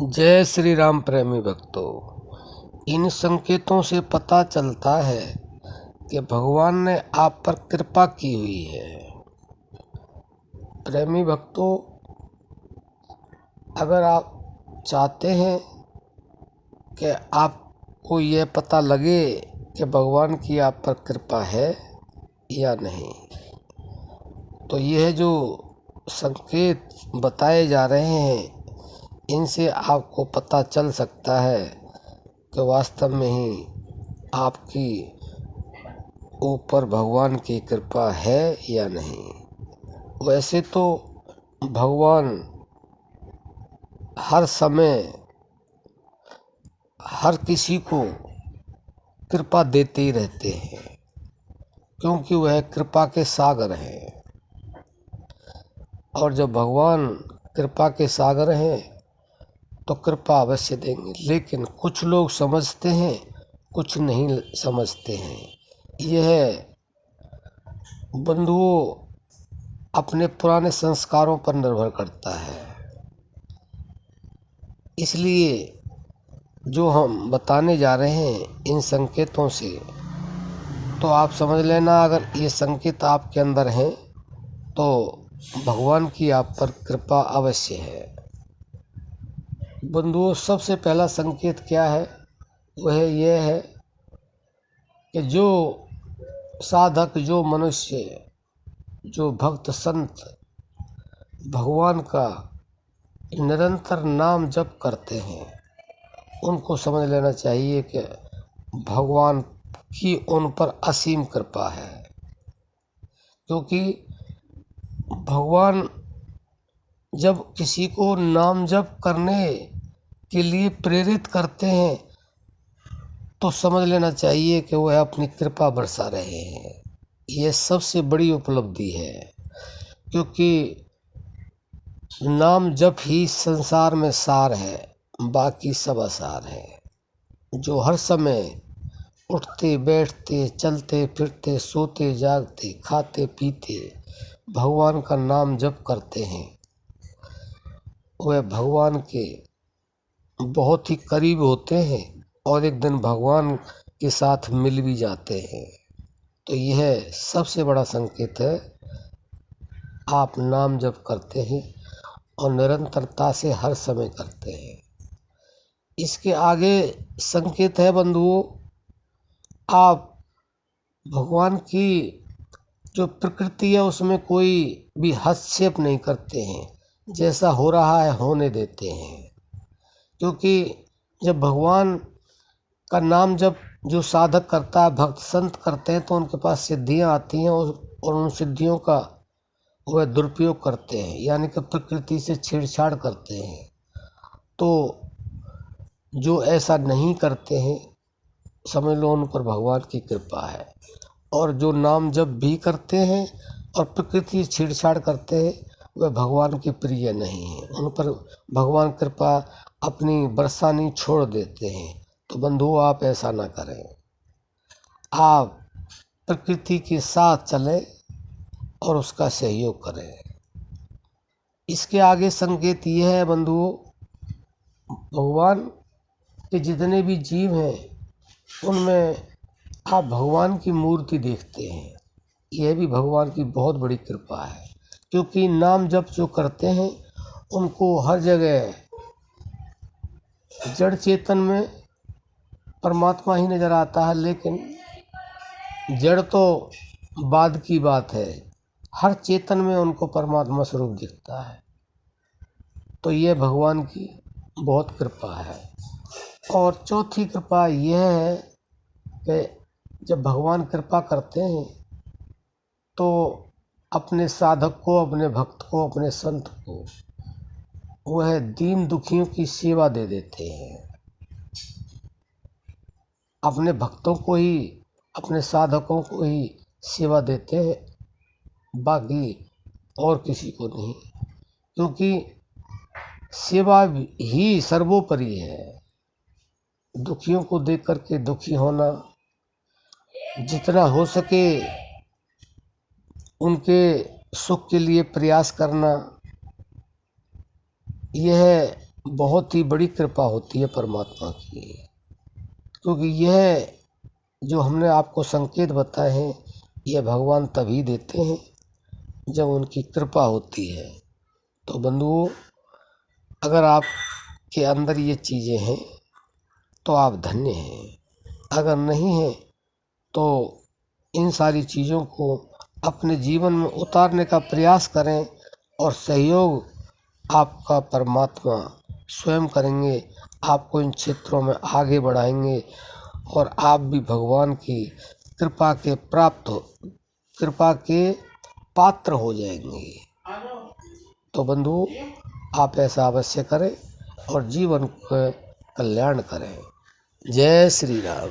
जय श्री राम प्रेमी भक्तों। इन संकेतों से पता चलता है कि भगवान ने आप पर कृपा की हुई है। प्रेमी भक्तों, अगर आप चाहते हैं कि आपको यह पता लगे कि भगवान की आप पर कृपा है या नहीं, तो यह जो संकेत बताए जा रहे हैं, इनसे आपको पता चल सकता है कि वास्तव में ही आपकी ऊपर भगवान की कृपा है या नहीं। वैसे तो भगवान हर समय हर किसी को कृपा देते ही रहते हैं, क्योंकि वह कृपा के सागर हैं। और जब भगवान कृपा के सागर हैं तो कृपा अवश्य देंगे। लेकिन कुछ लोग समझते हैं, कुछ नहीं समझते हैं। यह बंधुओं अपने पुराने संस्कारों पर निर्भर करता है। इसलिए जो हम बताने जा रहे हैं इन संकेतों से, तो आप समझ लेना, अगर ये संकेत आपके अंदर हैं तो भगवान की आप पर कृपा अवश्य है। बंधुओं, सबसे पहला संकेत क्या है? वह यह है कि जो साधक, जो मनुष्य, जो भक्त संत भगवान का निरंतर नाम जप करते हैं, उनको समझ लेना चाहिए कि भगवान की उन पर असीम कृपा है। क्योंकि भगवान जब किसी को नाम जप करने के लिए प्रेरित करते हैं तो समझ लेना चाहिए कि वह अपनी कृपा बरसा रहे हैं। यह सबसे बड़ी उपलब्धि है, क्योंकि नाम जप ही संसार में सार है, बाकी सब असार है। जो हर समय उठते बैठते चलते फिरते सोते जागते खाते पीते भगवान का नाम जप करते हैं, वह भगवान के बहुत ही करीब होते हैं और एक दिन भगवान के साथ मिल भी जाते हैं। तो यह सबसे बड़ा संकेत है। आप नाम जप करते हैं और निरंतरता से हर समय करते हैं। इसके आगे संकेत है बंधुओं, आप भगवान की जो प्रकृति है उसमें कोई भी हस्तक्षेप नहीं करते हैं। जैसा हो रहा है होने देते हैं। क्योंकि जब भगवान का नाम जब जो साधक करता है, भक्त संत करते हैं, तो उनके पास सिद्धियां आती हैं और उन सिद्धियों का वह दुरुपयोग करते हैं, यानी कि प्रकृति से छेड़छाड़ करते हैं। तो जो ऐसा नहीं करते हैं, समझ लो उन पर भगवान की कृपा है। और जो नाम जप भी करते हैं और प्रकृति से छेड़छाड़ करते हैं, वह भगवान के प्रिय नहीं है। उन पर भगवान कृपा अपनी बरसानी छोड़ देते हैं। तो बंधु, आप ऐसा ना करें। आप प्रकृति के साथ चलें और उसका सहयोग करें। इसके आगे संकेत यह है बंधुओं, भगवान के जितने भी जीव हैं उनमें आप भगवान की मूर्ति देखते हैं। यह भी भगवान की बहुत बड़ी कृपा है। क्योंकि नाम जप जो करते हैं उनको हर जगह जड़ चेतन में परमात्मा ही नजर आता है, लेकिन जड़ तो बाद की बात है, हर चेतन में उनको परमात्मा स्वरूप दिखता है। तो यह भगवान की बहुत कृपा है। और चौथी कृपा यह है कि जब भगवान कृपा करते हैं तो अपने साधक को, अपने भक्त को, अपने संत को वह दीन दुखियों की सेवा दे देते हैं। अपने भक्तों को ही, अपने साधकों को ही सेवा देते हैं, बाकी और किसी को नहीं। क्योंकि सेवा ही सर्वोपरि है। दुखियों को देख करके दुखी होना, जितना हो सके उनके सुख के लिए प्रयास करना, यह बहुत ही बड़ी कृपा होती है परमात्मा की, क्योंकि यह जो हमने आपको संकेत बताए हैं यह भगवान तभी देते हैं जब उनकी कृपा होती है। तो बंधुओं, अगर आपके अंदर ये चीज़ें हैं तो आप धन्य हैं, अगर नहीं हैं तो इन सारी चीज़ों को अपने जीवन में उतारने का प्रयास करें और सहयोग आपका परमात्मा स्वयं करेंगे, आपको इन क्षेत्रों में आगे बढ़ाएंगे और आप भी भगवान की कृपा के पात्र हो जाएंगे। तो बंधु, आप ऐसा अवश्य करें और जीवन का कल्याण करें। जय श्री राम।